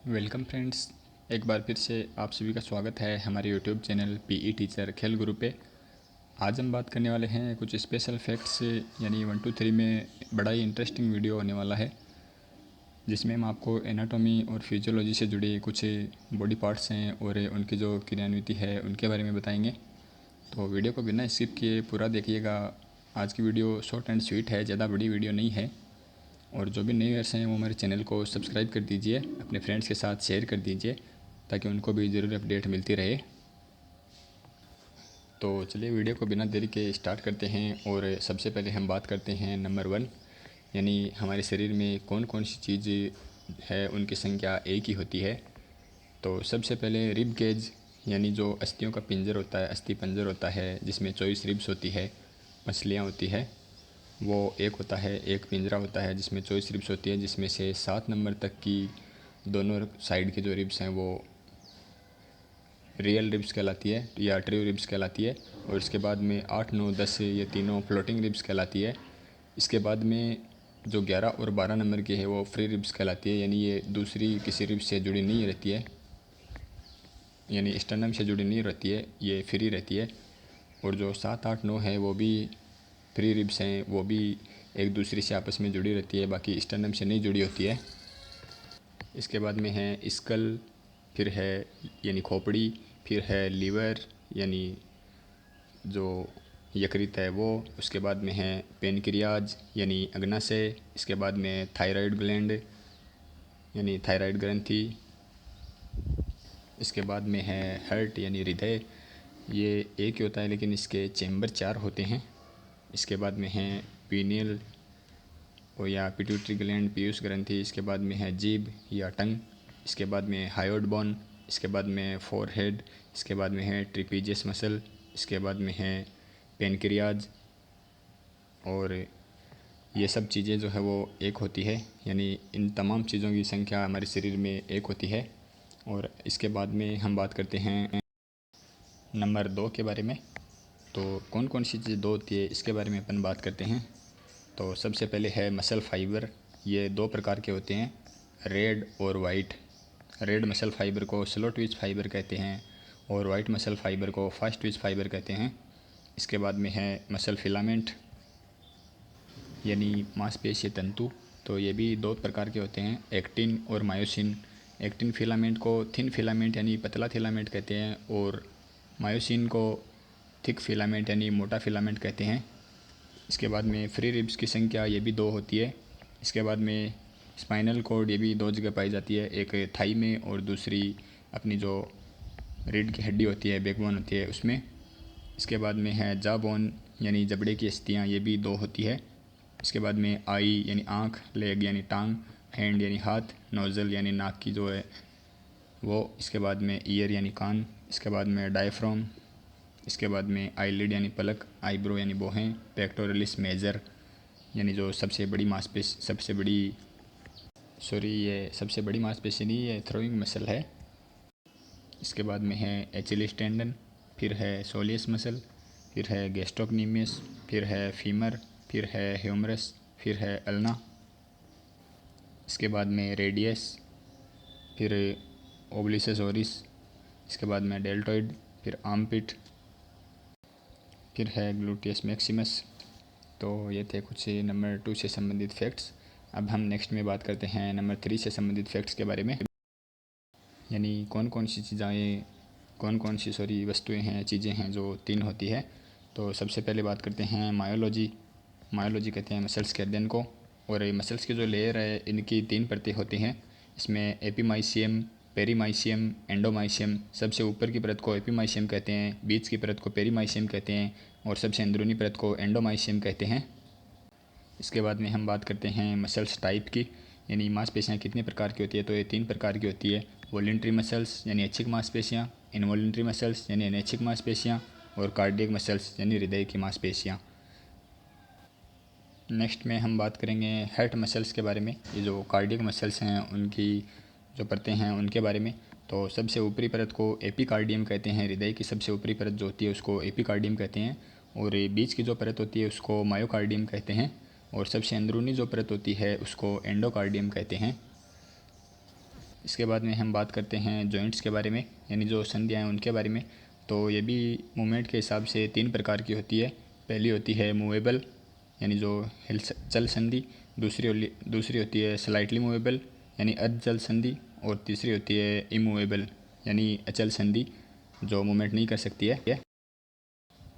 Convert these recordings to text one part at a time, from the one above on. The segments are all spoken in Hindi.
वेलकम फ्रेंड्स, एक बार फिर से आप सभी का स्वागत है हमारे यूट्यूब चैनल पीई टीचर खेल गुरु पे। आज हम बात करने वाले हैं कुछ स्पेशल फैक्ट्स, यानी 1 2 3 में बड़ा ही इंटरेस्टिंग वीडियो होने वाला है, जिसमें हम आपको एनाटॉमी और फिजियोलॉजी से जुड़े कुछ बॉडी पार्ट्स हैं और उनकी जो क्रियान्विति है उनके बारे में बताएंगे। तो वीडियो को बिना स्किप किए पूरा देखिएगा। आज की वीडियो शॉर्ट एंड स्वीट है, ज़्यादा बड़ी वीडियो नहीं है। और जो भी नए व्यूअर्स हैं वो हमारे चैनल को सब्सक्राइब कर दीजिए, अपने फ्रेंड्स के साथ शेयर कर दीजिए ताकि उनको भी ज़रूर अपडेट मिलती रहे। तो चलिए वीडियो को बिना देरी के स्टार्ट करते हैं। और सबसे पहले हम बात करते हैं नंबर 1, यानी हमारे शरीर में कौन कौन सी चीज़ है उनकी संख्या एक ही होती है। तो सबसे पहले रिब केज, यानी जो अस्थियों का पिंजर होता है, अस्थि पंजर होता है जिसमें 24 रिब्स होती है, मछलियाँ होती है, वो एक होता है। एक पिंजरा होता है जिसमें 24 रिब्स होती है, जिसमें से 7 नंबर तक की दोनों साइड की जो रिब्स हैं वो रियल रिब्स कहलाती है या ट्रू रिब्स कहलाती है। और इसके बाद में 8 9 10 ये तीनों फ्लोटिंग रिब्स कहलाती है। इसके बाद में जो 11 और 12 नंबर की है वो फ्री रिब्स कहलाती है, यानी ये दूसरी किसी रिब्स से जुड़ी नहीं रहती है, यानी स्टर्नम से जुड़ी नहीं रहती है, ये फ्री रहती है। और जो 7 8 9 है वो भी फ्री रिब्स हैं, वो भी एक दूसरे से आपस में जुड़ी रहती है, बाकी स्टर्नम से नहीं जुड़ी होती है। इसके बाद में है स्कल, फिर है यानी खोपड़ी, फिर है लीवर यानी जो यकृत है वो, उसके बाद में है पेनक्रियाज यानी अग्नाशय, इसके बाद में थायराइड ग्लैंड यानी थायराइड ग्रंथि, इसके बाद में है हार्ट यानी हृदय, ये एक ही होता है लेकिन इसके चैम्बर 4 होते हैं। इसके बाद में है पीनियल और या पिट्यूटरी ग्लैंड पीयूष ग्रंथि, इसके बाद में है जीभ या टंग, इसके बाद में हायोड बोन, इसके बाद में फोरहेड, इसके बाद में है ट्रिपीजियस मसल, इसके बाद में है पेनक्रियाज। और ये सब चीज़ें जो है वो एक होती है, यानी इन तमाम चीज़ों की संख्या हमारे शरीर में एक होती है। और इसके बाद में हम बात करते हैं नंबर 2 के बारे में। तो कौन कौन सी चीज़ 2 होती है इसके बारे में अपन बात करते हैं। तो सबसे पहले है मसल फाइबर। ये 2 प्रकार के होते हैं, रेड और वाइट। रेड मसल फाइबर को स्लो ट्विच फाइबर कहते हैं और वाइट मसल फाइबर को फास्ट ट्विच फाइबर कहते हैं। इसके बाद में है मसल फिलामेंट यानी मांसपेशीय तंतु। तो ये भी 2 प्रकार के होते हैं, एक्टिन और मायोसिन। एक्टिन फिलामेंट को थिन फिलामेंट यानी पतला फिलामेंट कहते हैं और मायोसिन को थिक फिलामेंट यानी मोटा फिलामेंट कहते हैं। इसके बाद में फ्री रिब्स की संख्या ये भी 2 होती है। इसके बाद में स्पाइनल कॉर्ड, ये भी 2 जगह पाई जाती है, एक थाई में और दूसरी अपनी जो रीढ़ की हड्डी होती है, बैकबोन होती है, उसमें। इसके बाद में है जा बोन यानी जबड़े की अस्थियाँ, ये भी 2 होती है। इसके बाद में आई यानी आँख, लेग यानी टांग, हैंड यानी हाथ, नोज़ल यानी नाक की जो है वो, इसके बाद में ईयर यानी कान, इसके बाद में डायफ्राम, इसके बाद में आईलिड यानी पलक, आईब्रो यानी भौहें, पेक्टोरलिस मेजर यानी जो सबसे बड़ी मांसपेशी, ये सबसे बड़ी मांसपेशी नहीं, ये थ्रोइंग मसल है। इसके बाद में है एचिलिस टेंडन, फिर है सोलियस मसल, फिर है गैस्ट्रोक्नीमियस, फिर है फीमर, फिर है ह्यूमरस, फिर है अल्ना। इसके बाद में रेडियस, फिर ओब्लिसस ओरिस, इसके बाद में डेल्टॉइड, फिर आर्मपिट, फिर है ग्लूटियस मैक्सिमस। तो ये थे कुछ नंबर 2 से संबंधित फैक्ट्स। अब हम नेक्स्ट में बात करते हैं नंबर 3 से संबंधित फैक्ट्स के बारे में, यानी कौन कौन सी वस्तुएं हैं, चीज़ें हैं जो 3 होती है। तो सबसे पहले बात करते हैं मायोलॉजी। मायोलॉजी कहते हैं मसल्स के अध्ययन को। और ये मसल्स की जो लेयर है इनकी 3 परतें होती हैं। इसमें एपीमाइसियम, पेरीमाइसियम, एंडोमाइसियम। सबसे ऊपर की परत को एपीमाइसियम कहते हैं, बीच की परत को पेरीमाइसियम कहते हैं और सबसे अंदरूनी परत को एंडोमाइसियम कहते हैं। इसके बाद में हम बात करते हैं मसल्स टाइप की, यानी मांसपेशियाँ कितने प्रकार की होती है। तो ये 3 प्रकार की होती है, वॉलेंट्री मसल्स यानी ऐच्छिक मांसपेशियाँ, इनवॉलेंट्री मसल्स यानी अनैच्छिक मांसपेशियाँ और कार्डियक मसल्स यानी हृदय की मांसपेशियाँ। नेक्स्ट में हम बात करेंगे हार्ट मसल्स के बारे में। ये जो कार्डियक मसल्स हैं उनकी जो परतें हैं उनके बारे में। तो सबसे ऊपरी परत को एपिकार्डियम कहते हैं, हृदय की सबसे ऊपरी परत जो होती है उसको एपिकार्डियम कहते हैं। और बीच की जो परत होती है उसको मायोकार्डियम कहते हैं और सबसे अंदरूनी जो परत होती है उसको एंडोकार्डियम कहते हैं। इसके बाद में हम बात करते हैं जॉइंट्स के बारे में, यानी जो संधियाँ हैं उनके बारे में। तो ये भी मूवमेंट के हिसाब से 3 प्रकार की होती है। पहली होती है मूवेबल, यानी जो हिल चल संधि। दूसरी होती है स्लाइटली मूवेबल, यानी अर्ध चल संधि। और तीसरी होती है इमूवेबल, यानी अचल संधि, जो मूवमेंट नहीं कर सकती है।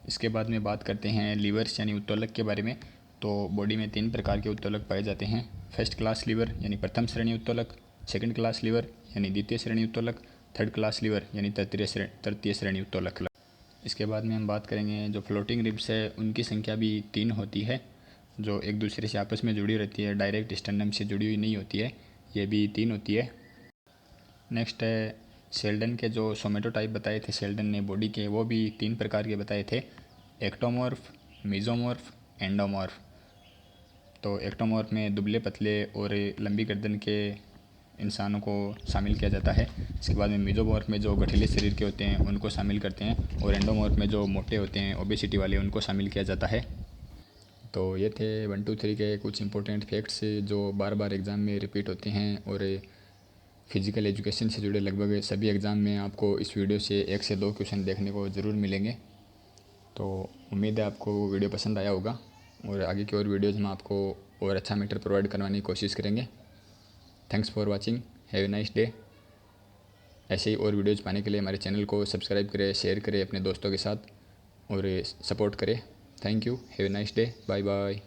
इसके बाद में बात करते हैं लीवर्स यानी उत्तोलक के बारे में। तो बॉडी में 3 प्रकार के उत्तोलक पाए जाते हैं। फर्स्ट क्लास लीवर यानी प्रथम श्रेणी उत्तोलक, सेकंड क्लास लीवर यानी द्वितीय श्रेणी उत्तोलक, थर्ड क्लास लीवर यानी तृतीय श्रेणी उत्तोलक। इसके बाद में हम बात करेंगे जो फ्लोटिंग रिब्स है उनकी संख्या भी 3 होती है, जो एक दूसरे से आपस में जुड़ी रहती है, डायरेक्ट स्टर्नम से जुड़ी हुई नहीं होती है, ये भी 3 होती है। नेक्स्ट है शेल्डन के जो सोमेटोटाइप बताए थे शेल्डन ने बॉडी के, वो भी 3 प्रकार के बताए थे, एक्टोमॉर्फ, मेसोमॉर्फ, एंडोमॉर्फ। तो एक्टोमॉर्फ में दुबले पतले और लंबी गर्दन के इंसानों को शामिल किया जाता है। इसके बाद में मेसोमॉर्फ में जो गठीले शरीर के होते हैं उनको शामिल करते हैं, और एंडोमॉर्फ में जो मोटे होते हैं ओबेसिटी वाले उनको शामिल किया जाता है। तो ये थे 1 2 3 के कुछ इंपॉर्टेंट फैक्ट्स जो बार बार एग्ज़ाम में रिपीट होते हैं, और फिज़िकल एजुकेशन से जुड़े लगभग सभी एग्ज़ाम में आपको इस वीडियो से 1 से 2 क्वेश्चन देखने को ज़रूर मिलेंगे। तो उम्मीद है आपको वीडियो पसंद आया होगा, और आगे की और वीडियोज़ में आपको और अच्छा मैटर प्रोवाइड करवाने की कोशिश करेंगे। Thanks for watching, have a nice day. ऐसे ही और वीडियोज़ पाने के लिए हमारे चैनल को सब्सक्राइब करें, शेयर करें अपने दोस्तों के साथ, और सपोर्ट करें। Thank you, have a nice day, bye bye.